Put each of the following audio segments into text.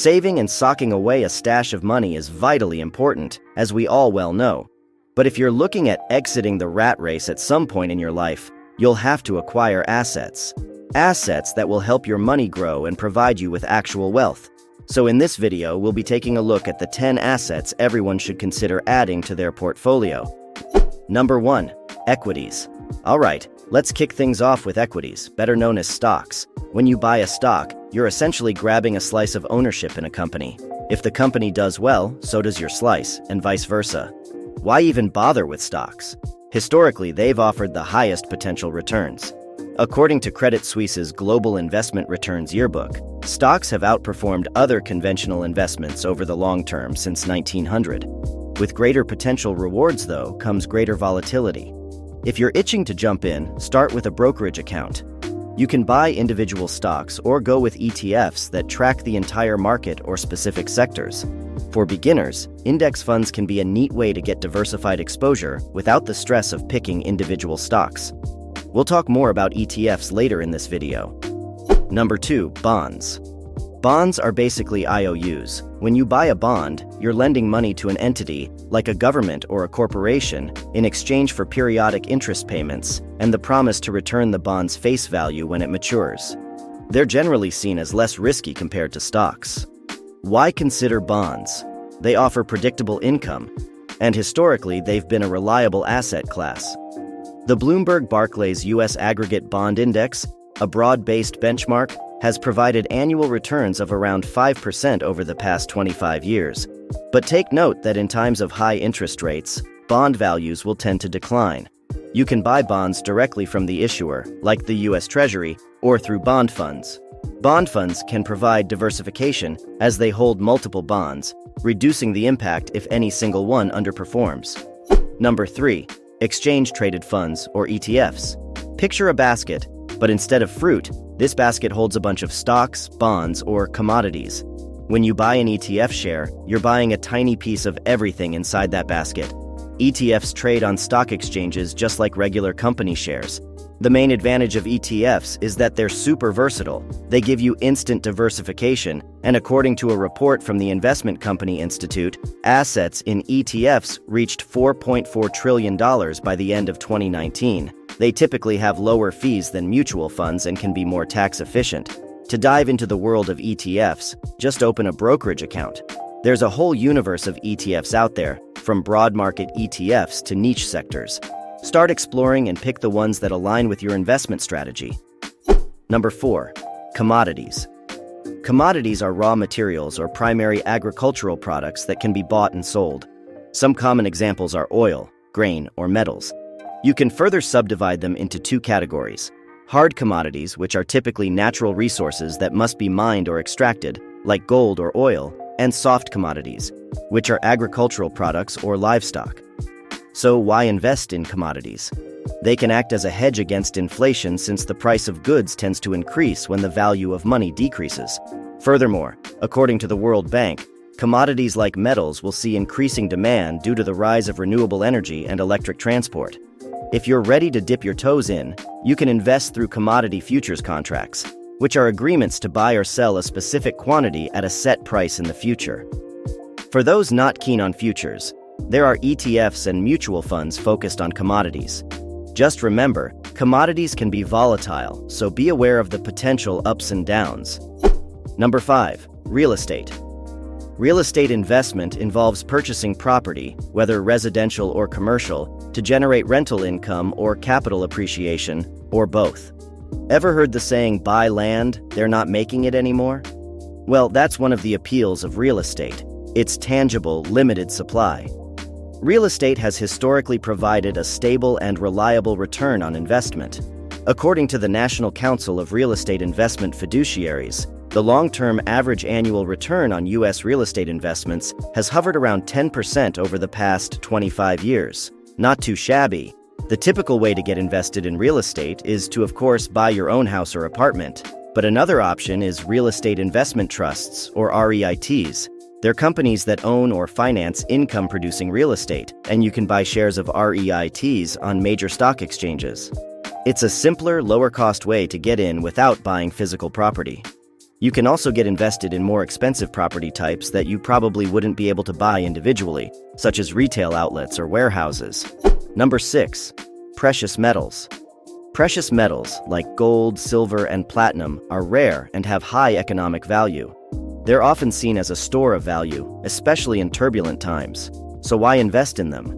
Saving and socking away a stash of money is vitally important, as we all well know. But if you're looking at exiting the rat race at some point in your life, you'll have to acquire assets. Assets that will help your money grow and provide you with actual wealth. So in this video, we'll be taking a look at the 10 assets everyone should consider adding to their portfolio. Number 1. Equities. Alright, let's kick things off with equities, better known as stocks. When you buy a stock, you're essentially grabbing a slice of ownership in a company. If the company does well, so does your slice, and vice versa. Why even bother with stocks? Historically, they've offered the highest potential returns. According to Credit Suisse's Global Investment Returns Yearbook, stocks have outperformed other conventional investments over the long term since 1900. With greater potential rewards, though, comes greater volatility. If you're itching to jump in, start with a brokerage account. You can buy individual stocks or go with ETFs that track the entire market or specific sectors. For beginners, index funds can be a neat way to get diversified exposure without the stress of picking individual stocks. We'll talk more about ETFs later in this video. Number 2. Bonds. Bonds are basically IOUs. When you buy a bond, you're lending money to an entity, like a government or a corporation, in exchange for periodic interest payments and the promise to return the bond's face value when it matures. They're generally seen as less risky compared to stocks. Why consider bonds? They offer predictable income, and historically they've been a reliable asset class. The Bloomberg Barclays U.S. Aggregate Bond Index, a broad-based benchmark, has provided annual returns of around 5% over the past 25 years. But take note that in times of high interest rates, bond values will tend to decline. You can buy bonds directly from the issuer, like the U.S. Treasury, or through bond funds. Bond funds can provide diversification as they hold multiple bonds, reducing the impact if any single one underperforms. Number 3. Exchange-traded funds, or ETFs. Picture a basket, but instead of fruit, this basket holds a bunch of stocks, bonds, or commodities. When you buy an ETF share, you're buying a tiny piece of everything inside that basket. ETFs trade on stock exchanges just like regular company shares. The main advantage of ETFs is that they're super versatile. They give you instant diversification, and according to a report from the Investment Company Institute, assets in ETFs reached $4.4 trillion by the end of 2019. They typically have lower fees than mutual funds and can be more tax efficient. To dive into the world of ETFs, just open a brokerage account. There's a whole universe of ETFs out there, from broad market ETFs to niche sectors. Start exploring and pick the ones that align with your investment strategy. Number 4. Commodities. Commodities are raw materials or primary agricultural products that can be bought and sold. Some common examples are oil, grain, or metals. You can further subdivide them into 2 categories. Hard commodities, which are typically natural resources that must be mined or extracted, like gold or oil, and soft commodities, which are agricultural products or livestock. So why invest in commodities? They can act as a hedge against inflation since the price of goods tends to increase when the value of money decreases. Furthermore, according to the World Bank, commodities like metals will see increasing demand due to the rise of renewable energy and electric transport. If you're ready to dip your toes in, you can invest through commodity futures contracts, which are agreements to buy or sell a specific quantity at a set price in the future. For those not keen on futures, there are ETFs and mutual funds focused on commodities. Just remember, commodities can be volatile, so be aware of the potential ups and downs. Number 5. Real estate. Real estate investment involves purchasing property, whether residential or commercial, to generate rental income or capital appreciation, or both. Ever heard the saying, buy land, they're not making it anymore? Well, that's one of the appeals of real estate. It's tangible, limited supply. Real estate has historically provided a stable and reliable return on investment. According to the National Council of Real Estate Investment Fiduciaries, the long-term average annual return on U.S. real estate investments has hovered around 10% over the past 25 years. Not too shabby. The typical way to get invested in real estate is to, of course, buy your own house or apartment. But another option is real estate investment trusts, or REITs. They're companies that own or finance income-producing real estate, and you can buy shares of REITs on major stock exchanges. It's a simpler, lower-cost way to get in without buying physical property. You can also get invested in more expensive property types that you probably wouldn't be able to buy individually, such as retail outlets or warehouses. Number 6. Precious metals. Precious metals, like gold, silver, and platinum, are rare and have high economic value. They're often seen as a store of value, especially in turbulent times. So why invest in them?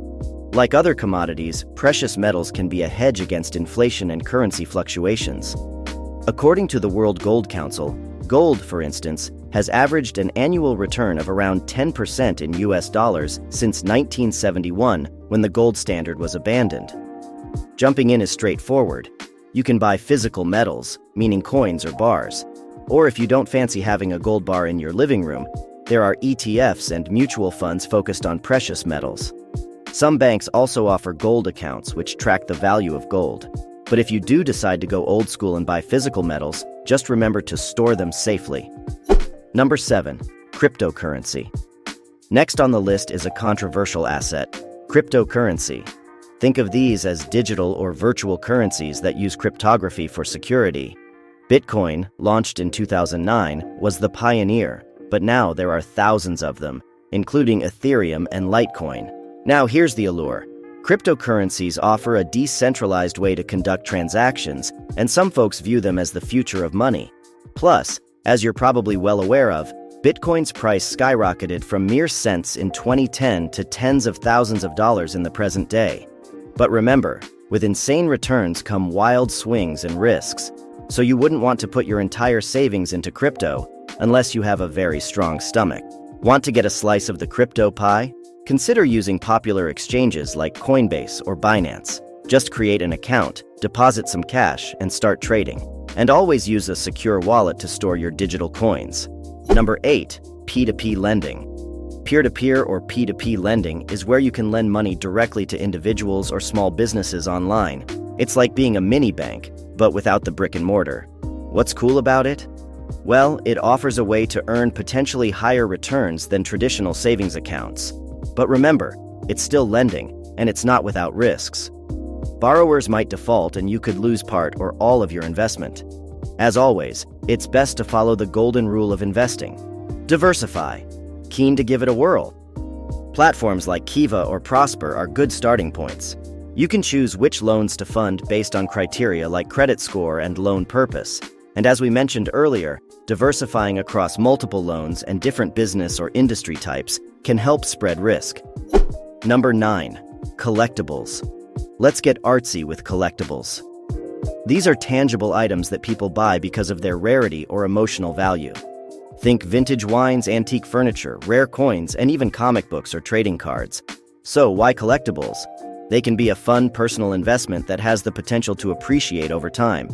Like other commodities, precious metals can be a hedge against inflation and currency fluctuations. According to the World Gold Council, gold, for instance, has averaged an annual return of around 10% in US dollars since 1971, when the gold standard was abandoned. Jumping in is straightforward. You can buy physical metals, meaning coins or bars. Or if you don't fancy having a gold bar in your living room, there are ETFs and mutual funds focused on precious metals. Some banks also offer gold accounts which track the value of gold. But if you do decide to go old school and buy physical metals, just remember to store them safely. Number 7. Cryptocurrency. Next on the list is a controversial asset, cryptocurrency. Think of these as digital or virtual currencies that use cryptography for security. Bitcoin, launched in 2009, was the pioneer, but now there are thousands of them, including Ethereum and Litecoin. Now here's the allure. Cryptocurrencies offer a decentralized way to conduct transactions, and some folks view them as the future of money. Plus, as you're probably well aware of, Bitcoin's price skyrocketed from mere cents in 2010 to tens of thousands of dollars in the present day. But remember, with insane returns come wild swings and risks, so you wouldn't want to put your entire savings into crypto unless you have a very strong stomach. Want to get a slice of the crypto pie? Consider using popular exchanges like Coinbase or Binance. Just create an account, deposit some cash, and start trading. And always use a secure wallet to store your digital coins. Number 8. P2P Lending. Peer-to-peer or P2P lending is where you can lend money directly to individuals or small businesses online. It's like being a mini bank, but without the brick and mortar. What's cool about it? Well, it offers a way to earn potentially higher returns than traditional savings accounts. But remember, it's still lending, and it's not without risks. Borrowers might default and you could lose part or all of your investment. As always, it's best to follow the golden rule of investing. Diversify. Keen to give it a whirl? Platforms like Kiva or Prosper are good starting points. You can choose which loans to fund based on criteria like credit score and loan purpose. And as we mentioned earlier, diversifying across multiple loans and different business or industry types can help spread risk. Number 9. Collectibles. Let's get artsy with collectibles. These are tangible items that people buy because of their rarity or emotional value. Think vintage wines, antique furniture, rare coins, and even comic books or trading cards. So why collectibles? They can be a fun personal investment that has the potential to appreciate over time.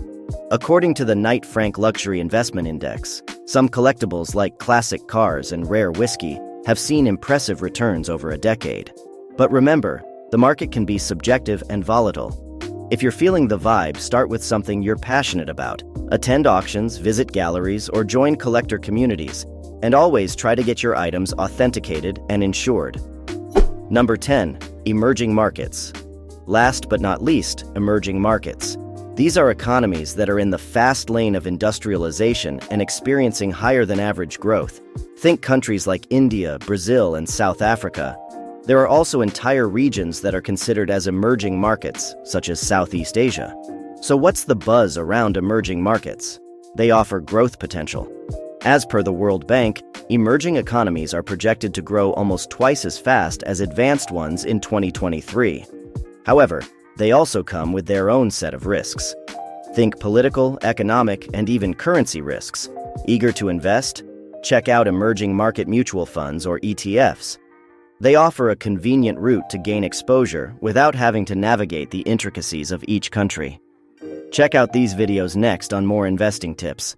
According to the Knight Frank Luxury Investment Index, some collectibles like classic cars and rare whiskey have seen impressive returns over a decade. But remember, the market can be subjective and volatile. If you're feeling the vibe, start with something you're passionate about. Attend auctions, visit galleries, or join collector communities. And always try to get your items authenticated and insured. Number 10. Emerging markets. Last but not least, emerging markets. These are economies that are in the fast lane of industrialization and experiencing higher than average growth. Think countries like India, Brazil, and South Africa. There are also entire regions that are considered as emerging markets, such as Southeast Asia. So what's the buzz around emerging markets? They offer growth potential. As per the World Bank, emerging economies are projected to grow almost twice as fast as advanced ones in 2023. However, they also come with their own set of risks. Think political, economic, and even currency risks. Eager to invest? Check out emerging market mutual funds or ETFs. They offer a convenient route to gain exposure without having to navigate the intricacies of each country. Check out these videos next on more investing tips.